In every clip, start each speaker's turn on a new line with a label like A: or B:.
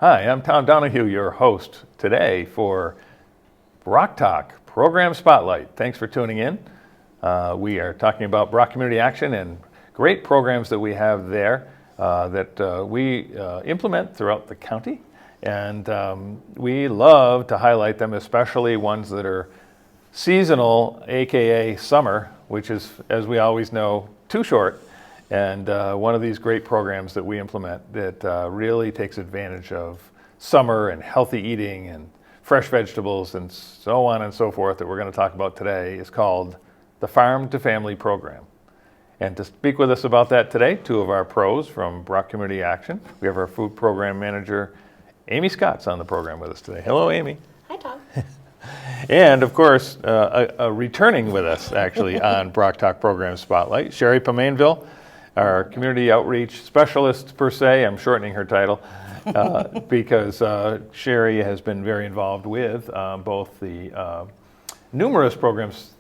A: Hi, I'm Tom Donahue, your host today for BROC Talk, Program Spotlight. Thanks for tuning in. We are talking about BROC Community Action and great programs that we have there that we implement throughout the county. And we love to highlight them, especially ones that are seasonal, AKA summer, which is, as we always know, too short. And one of these great programs that we implement that really takes advantage of summer and healthy eating and fresh vegetables and so on and so forth that we're going to talk about today is called the Farm to Family Program. And to speak with us about that today, two of our pros from BROC Community Action. We have our food program manager, Amy Scott's on the program with us today. Hello, Amy.
B: Hi, Tom.
A: And of course, returning with us actually on BROC Talk Program Spotlight, Sherrie Pomainville, our community outreach specialist per se. I'm shortening her title because Sherrie has been very involved with both the numerous programs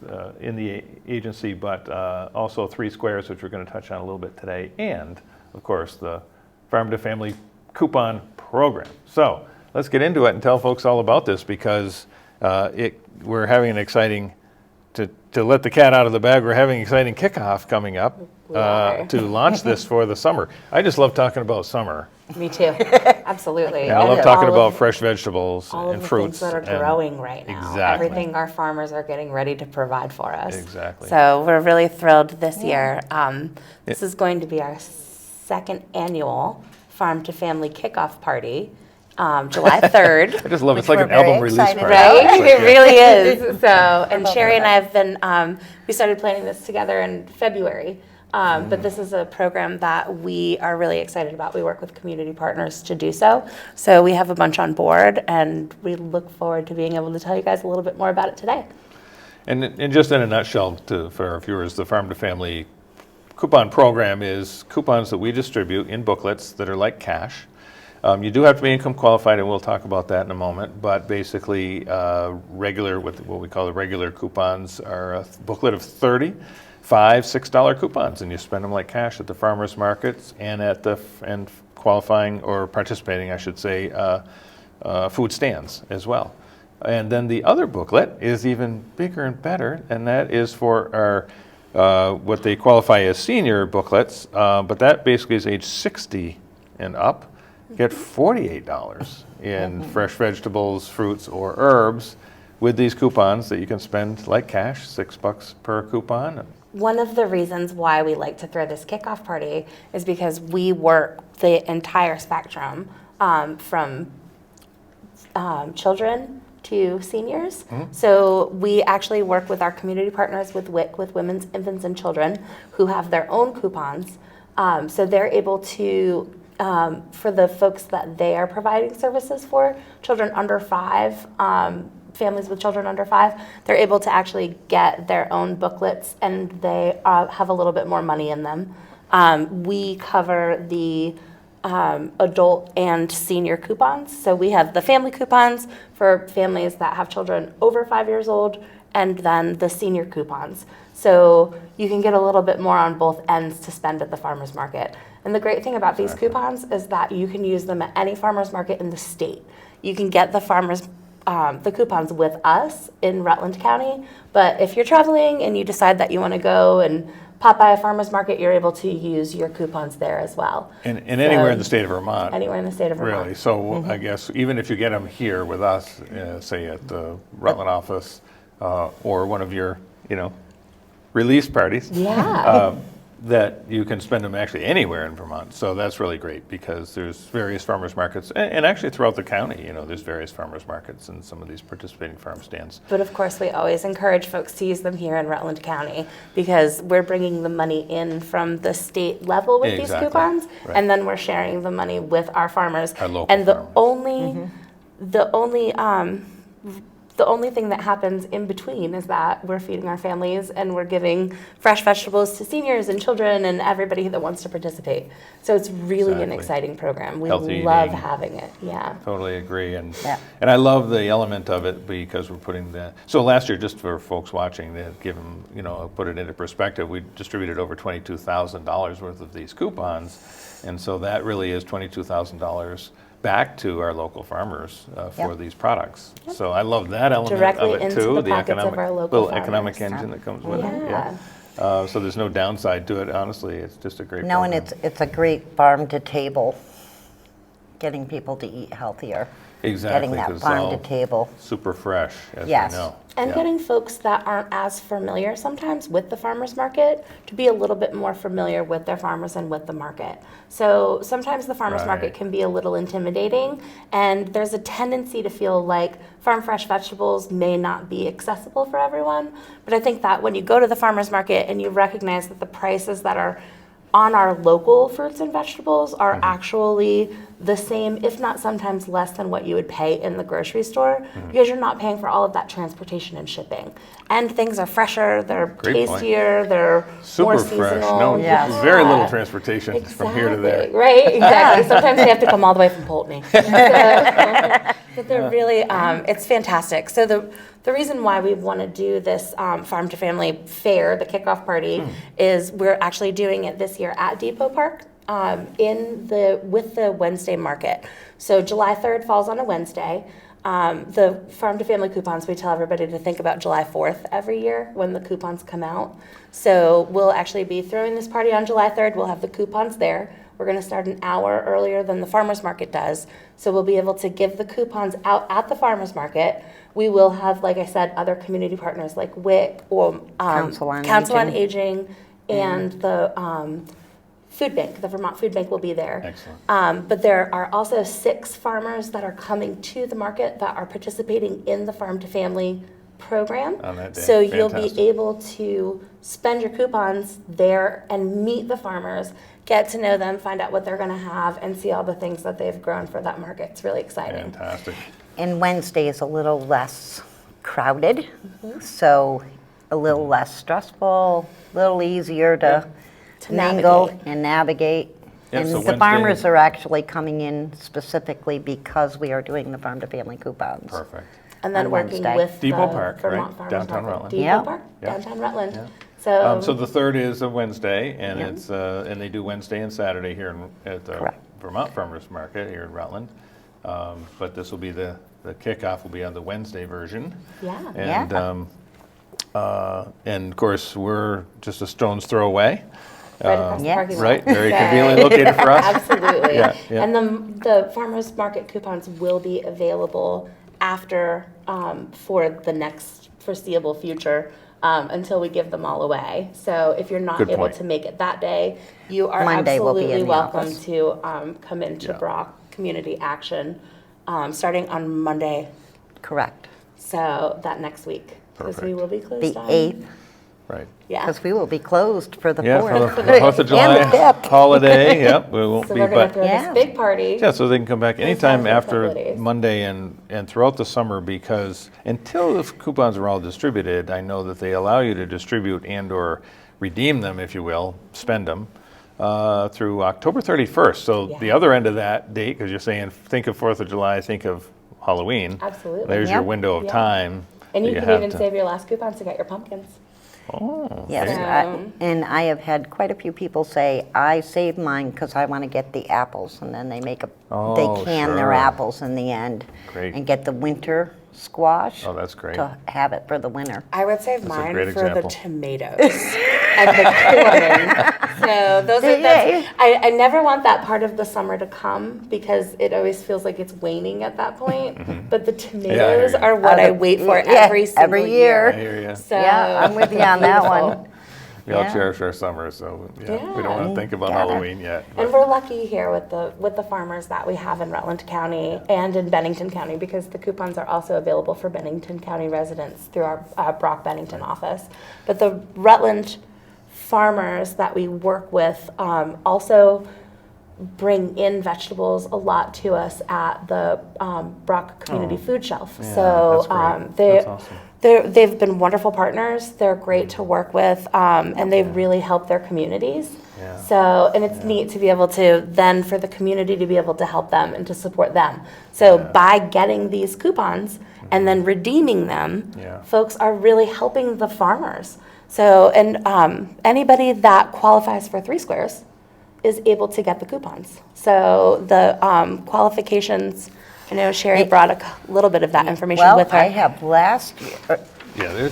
A: in the agency, but also 3 Squares, which we're going to touch on a little bit today, and of course the Farm to Family Coupon Program. So let's get into it and tell folks all about this because we're having an exciting, to let the cat out of the bag, we're having an exciting kickoff coming up to launch this for the summer. I just love talking about summer.
B: Me too. Absolutely.
A: And I love talking about fresh vegetables and fruits.
B: All of the things that are growing right now.
A: Exactly.
B: Everything our farmers are getting ready to provide for us.
A: Exactly.
B: So we're really thrilled this year. This is going to be our 2nd annual Farm to Family Kickoff Party. July 3rd.
A: I just love it. It's like an album release party.
B: Right?
A: Like,
B: it really is. So, and Sherrie and I have been, we started planning this together in February. But this is a program that we are really excited about. We work with community partners to do so. So we have a bunch on board, and we look forward to being able to tell you guys a little bit more about it today.
A: And just in a nutshell, for our viewers, the Farm to Family Coupon Program is coupons that we distribute in booklets that are like cash. You do have to be income qualified, and we'll talk about that in a moment, but basically regular, what we call the regular coupons, are a booklet of 30 $5, $6 coupons, and you spend them like cash at the farmers markets and at the qualifying or participating, I should say, food stands as well. And then the other booklet is even bigger and better, and that is for our what they qualify as senior booklets, but that basically is age 60 and up. Get $48 in fresh vegetables, fruits, or herbs with these coupons that you can spend like cash, $6 per coupon.
B: One of the reasons why we like to throw this kickoff party is because we work the entire spectrum from children to seniors. Mm-hmm. So we actually work with our community partners with WIC, with Women's, Infants, and Children, who have their own coupons. So they're able to, for the folks that they are providing services for, children under 5, families with children under 5, they're able to actually get their own booklets, and they have a little bit more money in them. We cover the adult and senior coupons. So we have the family coupons for families that have children over 5 years old, and then the senior coupons. So you can get a little bit more on both ends to spend at the farmer's market. And the great thing about these coupons is that you can use them at any farmer's market in the state. You can get the coupons with us in Rutland County, but if you're traveling and you decide that you want to go and pop by a farmer's market, you're able to use your coupons there as well.
A: And anywhere in the state of Vermont.
B: Anywhere in the state of Vermont.
A: Really. So I guess even if you get them here with us, say at the Rutland office or one of your, release parties.
B: Yeah.
A: That you can spend them actually anywhere in Vermont. So that's really great because there's various farmers markets, and actually throughout the county, there's various farmers markets and some of these participating farm stands.
B: But of course, we always encourage folks to use them here in Rutland County because we're bringing the money in from the state level with these coupons, right. And then we're sharing the money with our farmers.
A: Our local
B: and the
A: farmers.
B: The only thing that happens in between is that we're feeding our families and we're giving fresh vegetables to seniors and children and everybody that wants to participate. So it's really an exciting program. We love having it. Yeah.
A: Totally agree. And I love the element of it because we're putting that. So last year, just for folks watching, to give them, put it into perspective, we distributed over $22,000 worth of these coupons. And so that really is $22,000 back to our local farmers for
C: Yep.
A: these products. So I love that element
B: Directly
A: of it
B: into
A: too.
B: the pockets of our local
A: little economic
B: farmers.
A: engine that comes with it.
B: Yeah.
A: So there's no downside to it. Honestly, it's just a great.
C: No, and
A: program.
C: it's a great farm to table, getting people to eat healthier.
A: Exactly,
C: Getting that
A: 'cause it's
C: farm
A: all
C: to table.
A: super fresh, as
C: Yes.
A: we know.
B: And
A: Yeah.
B: getting folks that aren't as familiar sometimes with the farmers market to be a little bit more familiar with their farmers and with the market. So sometimes the farmers
A: Right.
B: market can be a little intimidating, and there's a tendency to feel like farm fresh vegetables may not be accessible for everyone. But I think that when you go to the farmers market and you recognize that the prices that are on our local fruits and vegetables are actually the same, if not sometimes less than what you would pay in the grocery store, because you're not paying for all of that transportation and shipping. And things are fresher, they're
A: Great point.
B: tastier, they're
A: Super
B: more
A: fresh.
B: seasonal.
A: No,
C: Yeah.
A: very little transportation from here to there.
B: Exactly, right, exactly. Sometimes they have to come all the way from Poultney. But they're really, it's fantastic. So the reason why we want to do this Farm to Family Fair, the kickoff party, is we're actually doing it this year at Depot Park with the Wednesday market. So July 3rd falls on a Wednesday. The Farm to Family coupons, we tell everybody to think about July 4th every year when the coupons come out. So we'll actually be throwing this party on July 3rd. We'll have the coupons there. We're going to start an hour earlier than the farmers market does. So we'll be able to give the coupons out at the farmers market. We will have, like I said, other community partners like WIC or
C: Council on
B: Aging and the food bank. The Vermont Food Bank will be there.
A: Excellent.
B: But there are also 6 farmers that are coming to the market that are participating in the Farm to Family program.
A: On that day.
B: So you'll
A: Fantastic.
B: be able to spend your coupons there and meet the farmers, get to know them, find out what they're going to have, and see all the things that they've grown for that market. It's really exciting.
A: Fantastic.
C: And Wednesday is a little less crowded, so a little less stressful, a little easier to
B: To
C: mingle
B: navigate.
C: and navigate.
A: Yeah,
C: And
A: so
C: the
A: Wednesday-
C: farmers are actually coming in specifically because we are doing the Farm to Family coupons.
A: Perfect.
B: And then
C: On
B: working
C: Wednesday.
B: with
A: Depot
B: the
A: Park,
B: Vermont
A: right?
B: Farmers
A: Downtown
B: Market.
A: Rutland.
B: Depot
C: Yeah.
B: Park,
A: Yeah.
B: downtown Rutland.
A: So
B: So,
A: the 3rd is a Wednesday, and
C: Yeah.
A: it's and they do Wednesday and Saturday here at the
C: Correct.
A: Vermont Farmers Market here in Rutland. But this will be the kickoff will be on the Wednesday version.
B: yeah.
A: And
C: Yeah.
A: and of course we're just a stone's throw away.
B: Right across the
C: Yeah.
B: parking lot.
A: Right, very
B: So-
A: conveniently located for us.
B: Absolutely.
A: Yeah, yeah.
B: And the farmers market coupons will be available after for the next foreseeable future until we give them all away. So if you're not
A: Good
B: able
A: point.
B: to make it that day, you are
C: Monday we'll be
B: absolutely
C: in the
B: welcome
C: office.
B: to come into
A: Yeah.
B: BROC Community Action starting on Monday.
C: Correct.
B: So that next week, because we
A: Perfect.
B: will be closed
C: The
B: on
C: 8th,
A: Right.
B: Yeah.
C: because we will be closed for the
A: Yeah,
C: 4th.
A: for the 4th of July
C: And the 5th.
A: holiday. Yep, we won't
B: So
A: be.
B: we're going to
A: But
B: throw
C: Yeah.
B: this big party.
A: yeah, so they can come back anytime
B: for a
A: after
B: couple of days.
A: Monday and throughout the summer, because until the coupons are all distributed, I know that they allow you to distribute and/or redeem them, if you will, spend them, through October 31st. So
B: Yeah.
A: the other end of that date, because you're saying, think of 4th of July, think of Halloween.
B: Absolutely.
A: There's your
C: Yep.
A: window of
B: Yeah.
A: time.
B: And you
A: that
B: can
A: have
B: even
A: to-
B: save your last coupons to get your pumpkins.
A: Oh,
C: Yes,
A: okay.
C: and I have had quite a few people say, I save mine because I want to get the apples, and then they they
A: Oh,
C: can their
A: sure.
C: apples in the end.
A: Great.
C: And get the winter squash.
A: Oh, that's great.
C: To have it for the winter.
B: I would save
A: a
B: mine
A: great
B: for
A: example.
B: the tomatoes and the corn. So those are
C: Yay.
B: I never want that part of the summer to come because it always feels like it's waning at that point. But the tomatoes
A: you.
B: are what I wait for
C: Yeah,
B: every single
C: every year.
A: I hear you.
B: So
C: Yeah, I'm with you on that one.
B: beautiful.
A: We all
C: Yeah.
A: cherish our summer, so yeah, we don't want to think about
C: Got it.
A: Halloween yet.
B: And we're lucky here with the farmers that we have in Rutland County and in Bennington County because the coupons are also available for Bennington County residents through our BROC Bennington office. But the Rutland farmers that we work with also bring in vegetables a lot to us at the BROC Community Food Shelf.
A: Yeah,
B: So
A: that's great. That's awesome.
B: they've been wonderful partners. They're great to work with, and they really help their communities.
A: Yeah.
B: So, and it's neat to be able to then for the community to be able to help them and to support them. So by getting these coupons and then redeeming them,
A: Yeah.
B: folks are really helping the farmers. So, and anybody that qualifies for 3 Squares is able to get the coupons. So the qualifications, I know Sherrie brought a little bit of that information
C: Well,
B: with her.
C: I have last
A: Yeah,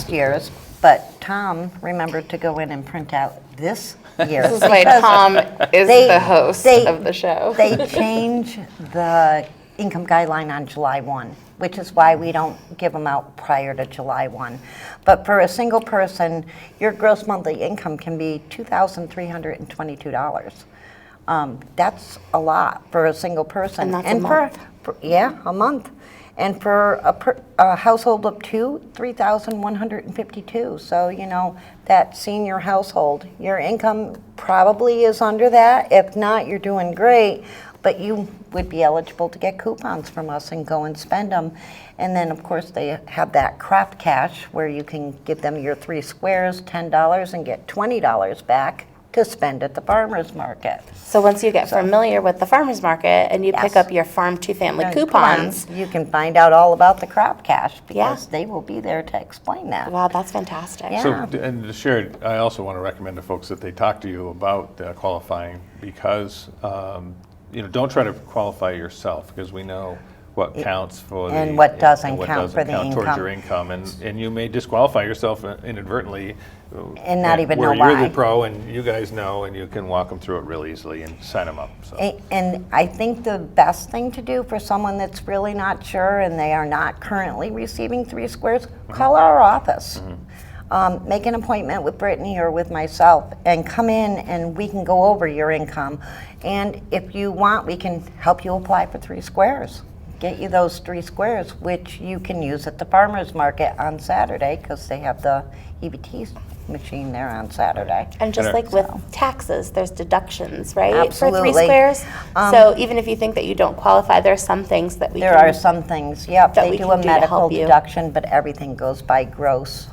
C: year's, but Tom remembered to go in and print out this year's.
B: This is why
C: because
B: Tom is
C: they-
B: the host
C: they-
B: of the show.
C: They change the income guideline on July 1, which is why we don't give them out prior to July 1. But for a single person, your gross monthly income can be $2,322. That's a lot for a single person.
B: And that's a month.
C: Yeah, a month. And for a household of two, $3,152. So, you know, that senior household, your income probably is under that. If not, you're doing great. But you would be eligible to get coupons from us and go and spend them. And then, of course, they have that craft cash where you can give them your 3 squares, $10, and get $20 back to spend at the farmer's market.
B: So once you get familiar with the farmer's market and you pick
C: Yes.
B: up your farm to family coupons,
C: You can find out all about the craft cash
B: Yeah.
C: because they will be there to explain that.
B: wow, that's fantastic.
C: Yeah.
A: So, and Sherrie, I also want to recommend to folks that they talk to you about qualifying because, you know, don't try to qualify yourself because we know what counts for the.
C: And what doesn't
A: what
C: count
A: doesn't
C: for the
A: count towards
C: income.
A: your income. And you may disqualify yourself inadvertently.
C: And not even know
A: Where you're
C: why.
A: the pro and you guys know and you can walk them through it real easily and sign them up, so.
C: And I think the best thing to do for someone that's really not sure and they are not currently receiving 3 squares, call our office. Make an appointment with Brittany or with myself and come in and we can go over your income. And if you want, we can help you apply for 3 squares. Get you those 3 squares, which you can use at the farmer's market on Saturday because they have the EBT machine there on Saturday.
B: And just
A: And
B: like with taxes, there's deductions, right? For 3
C: Absolutely.
B: squares. So even if you think that you don't qualify, there's some things that we
C: There
B: can.
C: are some things, yep,
B: that
C: they
B: we
C: do
B: can
C: a
B: do to
C: medical
B: help you.
C: deduction, but everything goes by gross.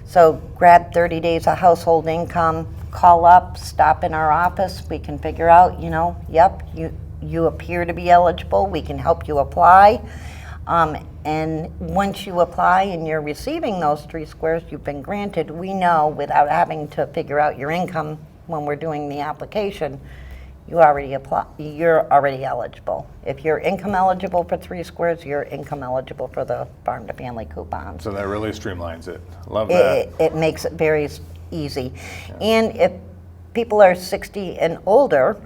C: So grab 30 days of household income, call up, stop in our office, we can figure out, you know, yep, you appear to be eligible, we can help you apply. And once you apply and you're receiving those 3 squares you've been granted, we know without having to figure out your income when we're doing the application, you're already eligible. If you're income eligible for 3 squares, you're income eligible for the farm to family coupons.
A: So that really streamlines it. Love that.
C: It makes it very easy. And if people are 60 and older,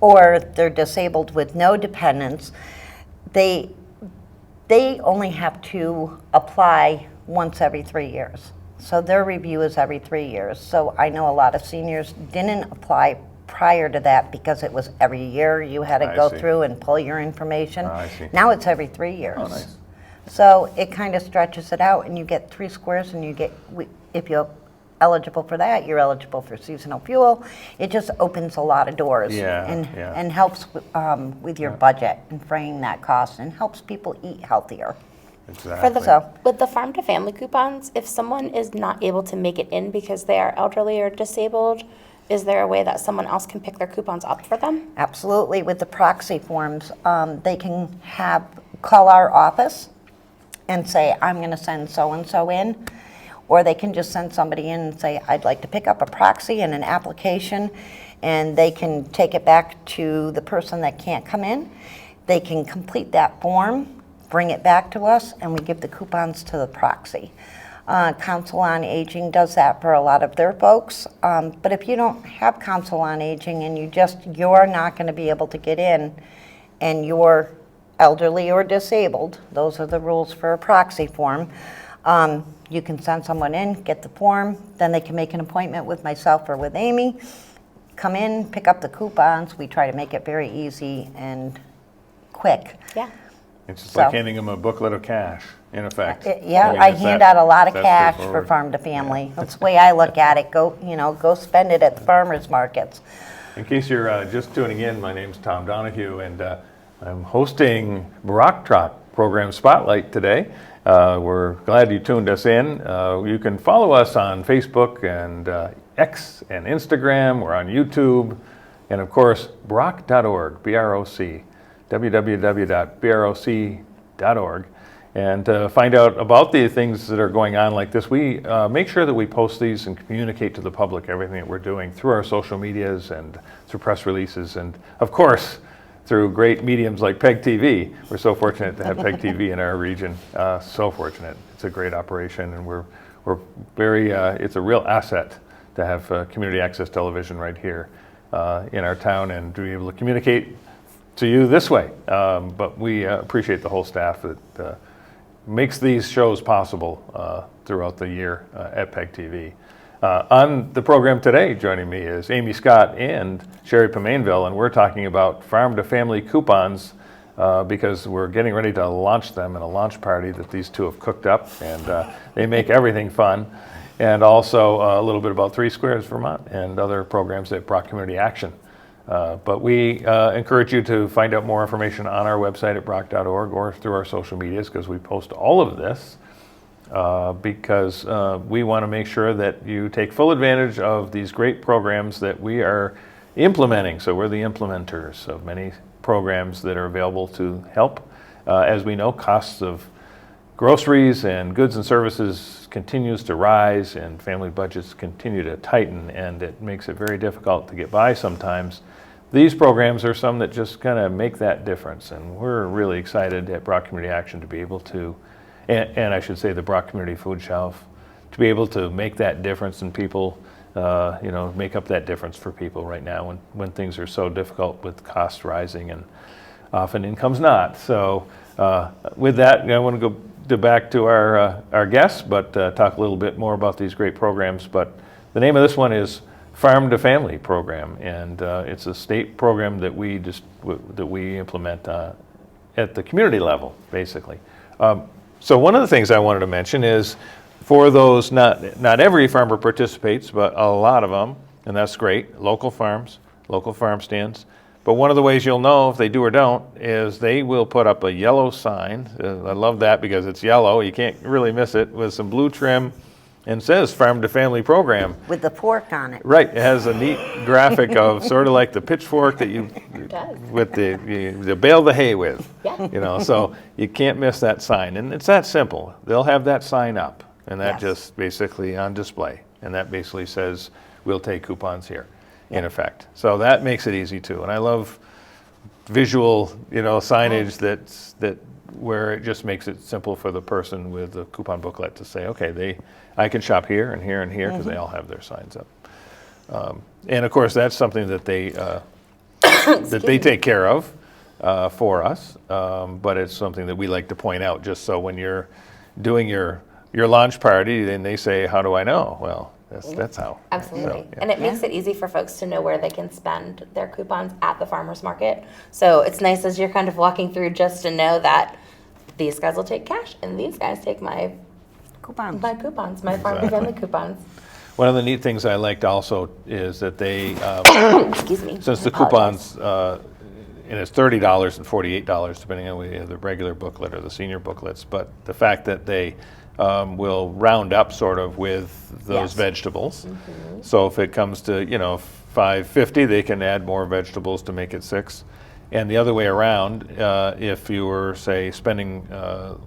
C: or they're disabled with no dependents, they only have to apply once every 3 years. So their review is every 3 years. So I know a lot of seniors didn't apply prior to that because it was every year you had to
A: I
C: go
A: see.
C: through and pull your information.
A: I see.
C: Now it's every 3 years.
A: Oh, nice.
C: So it kind of stretches it out and you get 3 squares and you get, if you're eligible for that, you're eligible for seasonal fuel. It just opens a lot of doors
A: Yeah,
C: and,
A: yeah.
C: and helps with your budget and fraying that cost and helps people eat healthier.
A: Exactly.
B: For the,
C: So-
B: with the farm to family coupons, if someone is not able to make it in because they are elderly or disabled, is there a way that someone else can pick their coupons up for them?
C: Absolutely, with the proxy forms, they can call our office and say, I'm going to send so-and-so in, or they can just send somebody in and say, I'd like to pick up a proxy and an application, and they can take it back to the person that can't come in. They can complete that form, bring it back to us, and we give the coupons to the proxy. Council on Aging does that for a lot of their folks, but if you don't have Council on Aging and you're not going to be able to get in, and you're elderly or disabled, those are the rules for a proxy form, you can send someone in, get the form, then they can make an appointment with myself or with Amy, come in, pick up the coupons. We try to make it very easy and quick.
B: Yeah.
A: It's just like
C: So-
A: handing them a booklet of cash, in effect.
C: Yeah,
A: mean,
C: I
A: it's
C: hand
A: that-
C: out a lot of
A: that
C: cash for
A: straightforward.
C: farm to family. That's the way I look at it. Go spend it at the farmers markets.
A: In case you're just tuning in, my name's Tom Donahue, and I'm hosting BROC Program Spotlight today. We're glad you tuned us in. You can follow us on Facebook and X and Instagram. We're on YouTube. And of course, broc.org, B-R-O-C, www.broc.org. And to find out about the things that are going on like this, we make sure that we post these and communicate to the public everything that we're doing through our social medias and through press releases, and of course through great mediums like PEG TV. We're so fortunate to have PEG TV in our region. So fortunate. It's a great operation, and we're very. It's a real asset to have community access television right here in our town and to be able to communicate to you this way. But we appreciate the whole staff that makes these shows possible throughout the year at PEG TV. On the program today, joining me is Amy Scott and Sherrie Pomainville, and we're talking about farm-to-family coupons because we're getting ready to launch them in a launch party that these two have cooked up, and they make everything fun. And also a little bit about 3 Squares Vermont and other programs at BROC Community Action. But we encourage you to find out more information on our website at broc.org or through our social medias, because we post all of this because we want to make sure that you take full advantage of these great programs that we are implementing. So we're the implementers of many programs that are available to help. As we know, costs of groceries and goods and services continues to rise, and family budgets continue to tighten, and it makes it very difficult to get by sometimes. These programs are some that just kind of make that difference, and we're really excited at BROC Community Action to be able to, and I should say the BROC Community Food Shelf, to be able to make that difference in people, make up that difference for people right now when things are so difficult with costs rising and often incomes not. So with that, I want to go back to our guests, but talk a little bit more about these great programs. But the name of this one is Farm to Family program, and it's a state program that we implement at the community level, basically. So one of the things I wanted to mention is for those, not every farmer participates, but a lot of them, and that's great. Local farms, local farm stands. But one of the ways you'll know if they do or don't is they will put up a yellow sign. I love that because it's yellow. You can't really miss it, with some blue trim, and says Farm to Family program.
C: With the fork on it.
A: Right. It has a neat graphic of sort of like the pitchfork that you with the bale the hay with.
B: Yeah.
A: So you can't miss that sign, and it's that simple. They'll have that sign up, and that just basically on display, and that basically says we'll take coupons here. In effect. So that makes it easy too. And I love visual, signage that where it just makes it simple for the person with the coupon booklet to say, okay, I can shop here and here and here, because they all have their signs up. And of course, that's something that they take care of for us. But it's something that we like to point out, just so when you're doing your launch party, then they say, how do I know? Well, that's how.
B: Absolutely.
A: So, yeah.
B: And it makes it easy for folks to know where they can spend their coupons at the farmer's market. So it's nice as you're kind of walking through just to know that these guys will take cash and these guys take my
C: Coupons.
B: my farm to family coupons.
A: One of the neat things I liked also is that they,
B: Excuse me.
A: since
B: I
A: the
B: apologize.
A: coupons, and it's $30 and $48 depending on whether you have the regular booklet or the senior booklets, but the fact that they will round up sort of with those vegetables. So if it comes to $5.50, they can add more vegetables to make it $6. And the other way around, if you were say spending,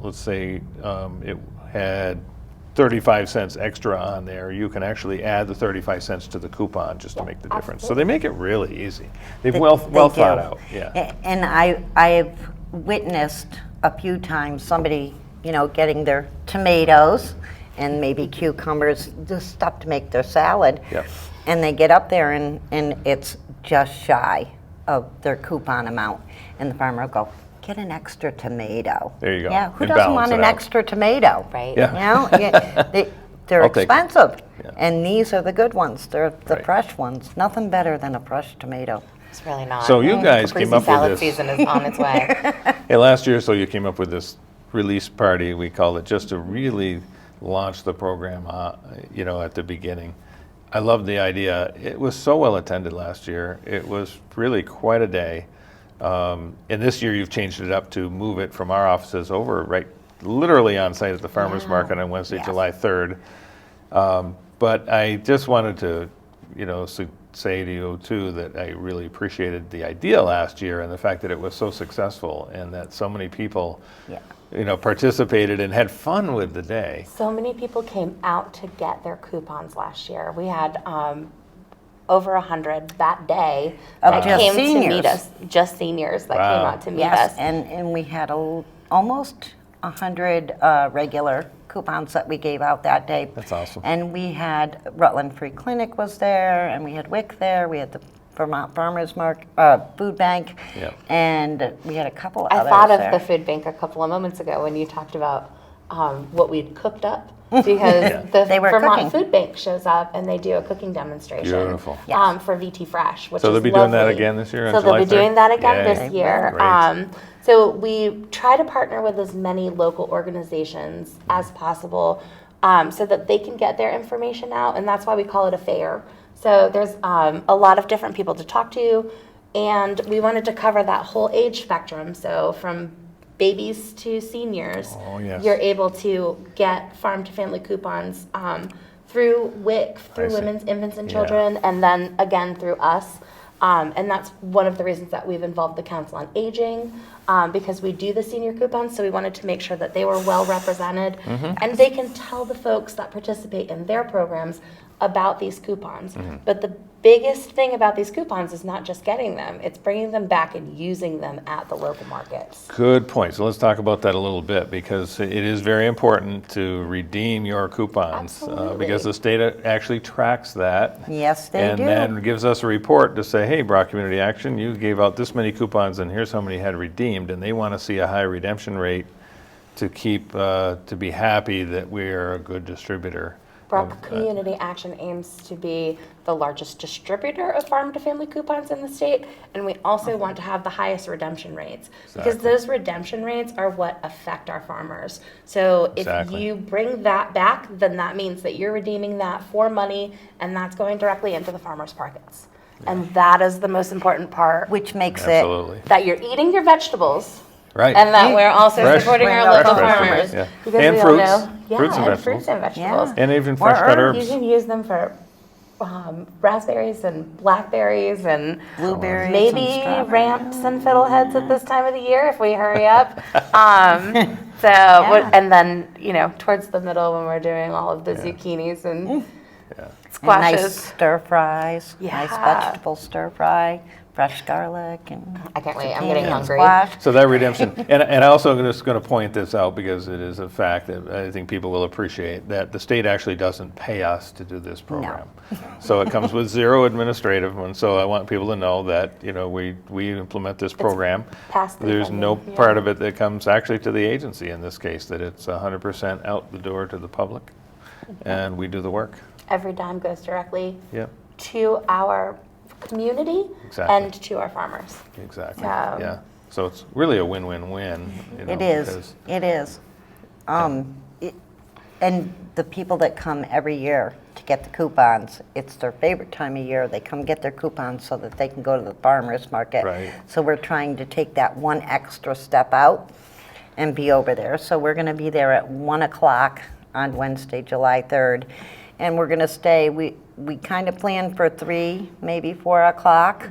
A: let's say it had 35 cents extra on there, you can actually add the 35 cents to the coupon just to make the difference. So they make it really easy. They've well thought out. Yeah.
C: And I've witnessed a few times somebody, getting their tomatoes and maybe cucumbers, just stuff to make their salad.
A: Yep.
C: And they get up there and it's just shy of their coupon amount. And the farmer will go, get an extra tomato.
A: There you go.
C: Yeah, who
A: And
C: doesn't
A: balance
C: want
A: it
C: an
A: out.
C: extra tomato?
B: Right.
A: Yeah.
C: They're
A: I'll take it.
C: expensive.
A: Yeah.
C: And these are the good ones. They're the
A: Right.
C: fresh ones. Nothing better than a fresh tomato.
B: It's really not.
A: So you guys
B: Caprese
A: came up with
B: salad
A: this.
B: season is on its way.
A: Yeah, last year, so you came up with this release party, we called it, just to really launch the program, at the beginning. I love the idea. It was so well attended last year. It was really quite a day. And this year you've changed it up to move it from our offices over right literally on site at the farmer's market on Wednesday,
C: Yes.
A: July 3rd. But I just wanted to, say to you too that I really appreciated the idea last year and the fact that it was so successful and that so many people, participated and had fun with the day.
B: So many people came out to get their coupons last year. We had over 100 that day that
C: just
B: came to
C: seniors.
B: meet us, just seniors that came out to meet
C: Yes,
B: us.
C: and we had almost 100 regular coupons that we gave out that day.
A: That's awesome.
C: And we had Rutland Free Clinic was there, and we had WIC there, we had the Vermont Farmers Food Bank, and we had a couple
B: I
C: others
B: thought of
C: there.
B: the food bank a couple of moments ago when you talked about what we'd cooked up. Because the
C: They were
B: Vermont
C: cooking.
B: Food Bank shows up and they do a cooking demonstration.
A: Beautiful.
C: Yes.
B: For VT Fresh, which
A: So they'll
B: is
A: be doing that
B: lovely.
A: again this year on
B: So they'll
A: July
B: be doing
A: 3rd?
B: that again
A: Yay.
B: this year.
A: Great.
B: So we try to partner with as many local organizations as possible so that they can get their information out, and that's why we call it a fair. So there's a lot of different people to talk to, and we wanted to cover that whole age spectrum. So from babies to seniors,
A: Oh, yes.
B: you're able to get farm to family coupons through WIC, through
A: I see.
B: Women's, Infants, and
A: Yeah.
B: Children, and then again through us. And that's one of the reasons that we've involved the Council on Aging, because we do the senior coupons, so we wanted to make sure that they were well represented, and they can tell the folks that participate in their programs about these coupons. But the biggest thing about these coupons is not just getting them, it's bringing them back and using them at the local markets.
A: Good point. So let's talk about that a little bit because it is very important to redeem your coupons
B: Absolutely.
A: because the state actually tracks that.
C: Yes, they
A: and
C: do.
A: then gives us a report to say, hey, BROC Community Action, you gave out this many coupons and here's how many had redeemed, and they want to see a high redemption rate to keep to be happy that we are a good distributor.
B: BROC Community Action aims to be the largest distributor of farm-to-family coupons in the state, and we also want to have the highest redemption rates, because
A: Exactly.
B: those redemption rates are what affect our farmers. So if
A: Exactly.
B: you bring that back, then that means that you're redeeming that for money, and that's going directly into the farmers' pockets. And that is the most important part,
C: Which makes
A: Absolutely.
B: that you're eating your vegetables,
A: Right.
B: and that we're also
A: Fresh-
B: supporting our
C: fresh
B: local
A: vegetables,
B: farmers.
A: yeah.
B: Because
A: And
B: we
A: fruits.
B: all know,
A: Fruits and
B: and
A: vegetables.
B: fruits and vegetables.
C: Yeah.
A: And even
C: Or
A: fresh cut
C: herbs.
B: You
A: herbs.
B: can use them for raspberries and blackberries and
C: Blueberries
B: maybe
C: and strawberries.
B: ramps and fiddleheads at this time of the year if we hurry up. And then, towards the middle when we're doing all of the zucchinis and
C: And
B: squashes.
C: nice stir fries, nice
B: Yeah.
C: vegetable stir fry, fresh garlic and
B: I can't wait. I'm
C: zucchini
B: getting
C: and
B: hungry.
C: squash.
A: So that redemption, and I also just going to point this out because it is a fact that I think people will appreciate that the state actually doesn't pay us to do this program. So it comes with zero administrative, and so I want people to know that we implement this program.
B: pass-through
A: There's no
B: funding, yeah.
A: part of it that comes actually to the agency in this case. That it's 100% out the door to the public, and we do the work.
B: Every dime goes directly
A: Yep,
B: to our community
A: Exactly.
B: and to our farmers.
A: exactly.
B: Yeah.
A: Yeah. So it's really a win-win-win.
C: It is,
A: because-
C: it is. And the people that come every year to get the coupons, it's their favorite time of year. They come get their coupons so that they can go to the farmer's market.
A: Right.
C: So we're trying to take that one extra step out and be over there. So we're going to be there at 1 o'clock on Wednesday, July 3rd. And we're going to stay, we kind of plan for 3, maybe 4 o'clock.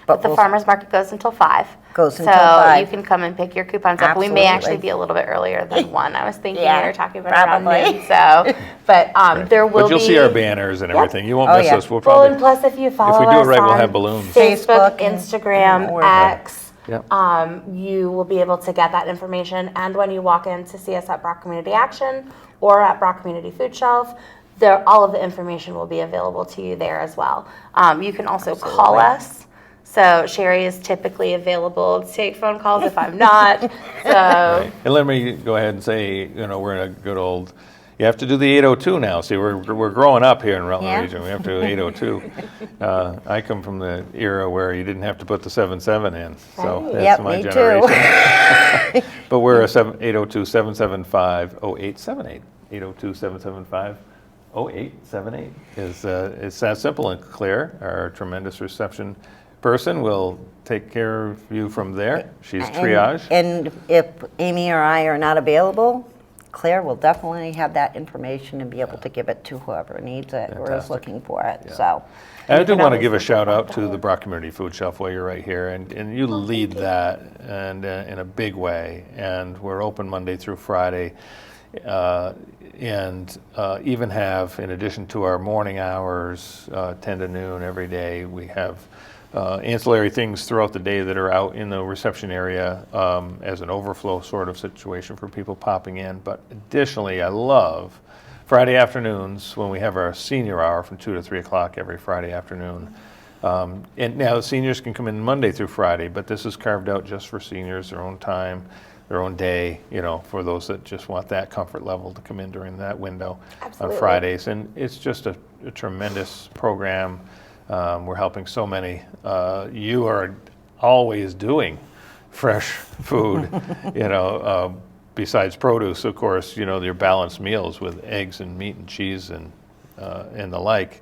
B: But the
C: we'll-
B: farmer's market goes until 5.
C: Goes until
B: So
C: 5.
B: you can come and pick your coupons up. We may actually
C: Absolutely.
B: be a little bit earlier than 1. I was thinking
C: Yeah,
B: we were talking about around
C: probably.
B: noon. So, but there will
A: But you'll
B: be.
A: see our banners and everything. You won't
C: Oh,
A: miss
C: yeah.
A: us. We'll
B: Well, and
A: probably,
B: plus if you follow
A: we do it
B: us
A: right, we'll
B: on
A: have balloons.
B: Facebook,
C: Facebook and-
B: Instagram,
C: or-
B: X,
A: Yep.
B: you will be able to get that information. And when you walk in to see us at BROC Community Action or at BROC Community Food Shelf, all of the information will be available to you there as well. You can also call us. So Sherrie is typically available to take phone calls if I'm not. So
A: Right. And let me go ahead and say, we're in a good old, you have to do the 802 now. See, we're growing up here in Rutland
C: Yeah.
A: Region. We have to do 802. I come from the era where you didn't have to put the 77 in. So
B: Right.
A: that's
C: Yep,
A: my
C: me too.
A: generation. But we're a 802-775-0878. 802-775-0878 is it's that simple and clear. Our tremendous reception person will take care of you from there. She's triage.
C: And if Amy or I are not available, Claire will definitely have that information and be able to give it to whoever needs it or is
A: Fantastic.
C: looking for it,
A: Yeah.
C: so.
A: And I do
B: can
A: want to
B: always
A: give a
B: look
A: shout
B: at
A: out
B: that
A: to the
B: diet.
A: BROC Community Food Shelf while you're right here, and you lead that and in a big way. And we're open Monday through Friday, and even have, in addition to our morning hours, 10 to noon every day, we have ancillary things throughout the day that are out in the reception area as an overflow sort of situation for people popping in. But additionally, I love Friday afternoons when we have our senior hour from 2 to 3 o'clock every Friday afternoon. And now the seniors can come in Monday through Friday, but this is carved out just for seniors, their own time, their own day, for those that just want that comfort level to come in during that window
B: Absolutely.
A: on Fridays. And it's just a tremendous program. We're helping so many. You are always doing fresh food, besides produce, of course, your balanced meals with eggs and meat and cheese and the like.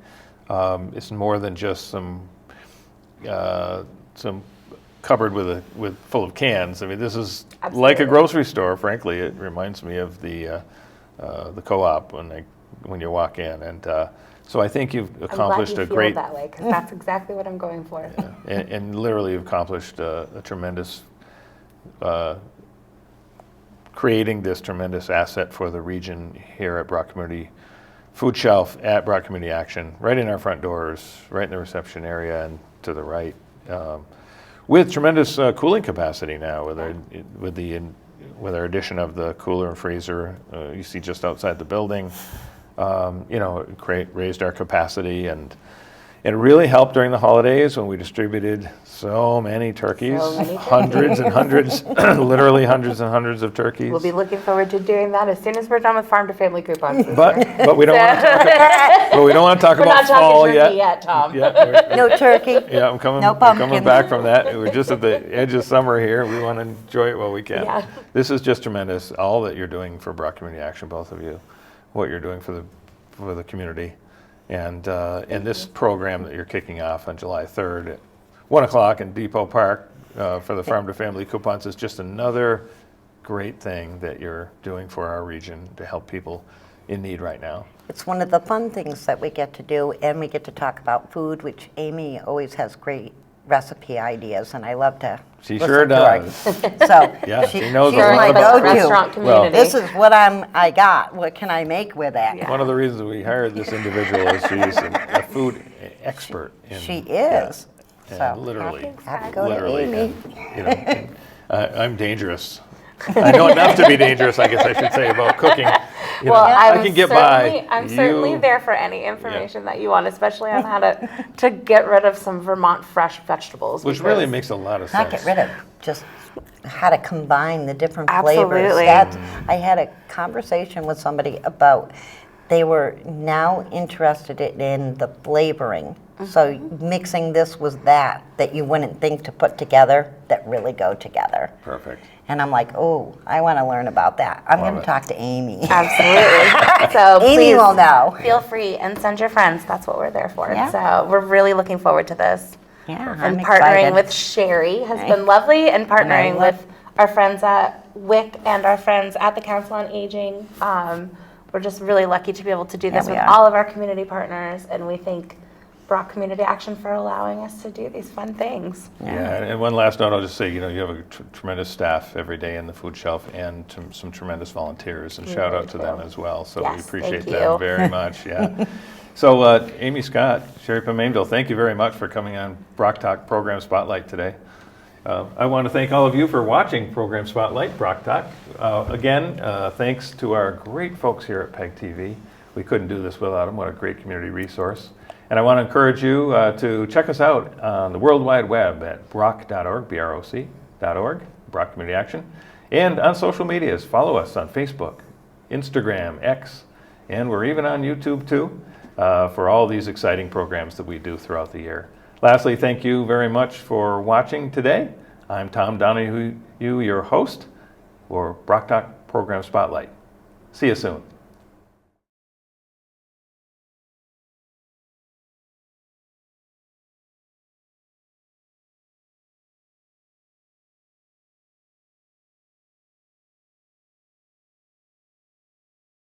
A: It's more than just some cupboard full of cans. I mean, this is like a
B: Absolutely.
A: grocery store. Frankly, it reminds me of the co-op when you walk in, and so I think you've accomplished
B: I'm glad
A: a
B: you
A: great.
B: feel that way, because that's exactly what I'm going for.
A: And literally you've accomplished a tremendous, creating this tremendous asset for the region here at BROC Community Food Shelf at BROC Community Action, right in our front doors, right in the reception area and to the right, with tremendous cooling capacity now with our addition of the cooler and freezer you see just outside the building. Raised our capacity, and it really helped during the holidays when we distributed so many turkeys,
B: So many
A: hundreds and hundreds, literally hundreds and hundreds of turkeys.
B: We'll be looking forward to doing that as soon as we're done with farm to family coupons this
A: but
B: year.
A: but we don't want to talk about, but we don't want to talk
B: We're
A: about
B: not talking
A: fall
B: turkey
A: yet.
B: yet, Tom.
C: No turkey.
A: Yeah, I'm coming.
C: No
A: I'm coming
C: pumpkins.
A: back from that. We're just at the edge of summer here. We want to enjoy it while we can.
B: Yeah.
A: This is just tremendous. All that you're doing for BROC Community Action, both of you, what you're doing for the community, and this program that you're kicking off on July 3rd at 1 o'clock in Depot Park for the Farm to Family coupons is just another great thing that you're doing for our region to help people in need right now.
C: It's one of the fun things that we get to do, and we get to talk about food, which Amy always has great recipe ideas, and I love to
A: She
C: listen
A: sure
C: to her.
A: does.
C: So
A: Yeah, she knows
C: she's
A: a lot
C: my
A: about
C: go-to.
B: Restaurant community.
C: This is what I got. What can I make with it?
B: Yeah.
A: One of the reasons we hired this individual is she's a food expert.
C: She is.
A: And
C: So
A: literally,
C: have to go to
A: literally,
C: Amy.
A: and, I'm dangerous. I know enough to be dangerous, I guess I should say, about cooking. I can get by.
B: I'm certainly there for any information that you want, especially on how to get rid of some Vermont fresh vegetables.
A: Which
B: because-
A: really makes a lot of sense.
C: Not get rid of, just how to combine the different flavors.
B: Absolutely.
C: I had a conversation with somebody about, they were now interested in the flavoring. So mixing this with that you wouldn't think to put together, that really go together.
A: Perfect.
C: And I'm like, oh, I want to learn about that. I'm
A: Love
C: going to
A: it.
C: talk to Amy.
B: Absolutely. So
C: Amy
B: please
C: will know.
B: feel free and send your friends. That's what we're there for.
C: Yeah.
B: So we're really looking forward to this.
C: Yeah,
B: And
C: I'm
B: partnering
C: excited.
B: with Sherrie has
C: Right.
B: been lovely, and partnering
C: love-
B: with our friends at WIC and our friends at the Council on Aging. We're just really lucky to be able to do this
C: Yeah, we
B: with
C: are.
B: all of our community partners, and we thank BROC Community Action for allowing us to do these fun things.
A: Yeah, and one last note, I'll just say, you have a tremendous staff every day in the food shelf and some tremendous volunteers, and shout out to them as well. So we
B: Yes,
A: appreciate
B: thank
A: them
B: you.
A: very much, yeah. So Amy Scott, Sherrie Pomainville, thank you very much for coming on BROC Talk Program Spotlight today. I want to thank all of you for watching Program Spotlight, BROC Talk. Again, thanks to our great folks here at PEG TV. We couldn't do this without them. What a great community resource. And I want to encourage you to check us out on the World Wide Web at broc.org, BROC.org, BROC Community Action, and on social medias. Follow us on Facebook, Instagram, X, and we're even on YouTube too for all these exciting programs that we do throughout the year. Lastly, thank you very much for watching today. I'm Tom Donahue, your host for BROC Talk Program Spotlight. See you soon.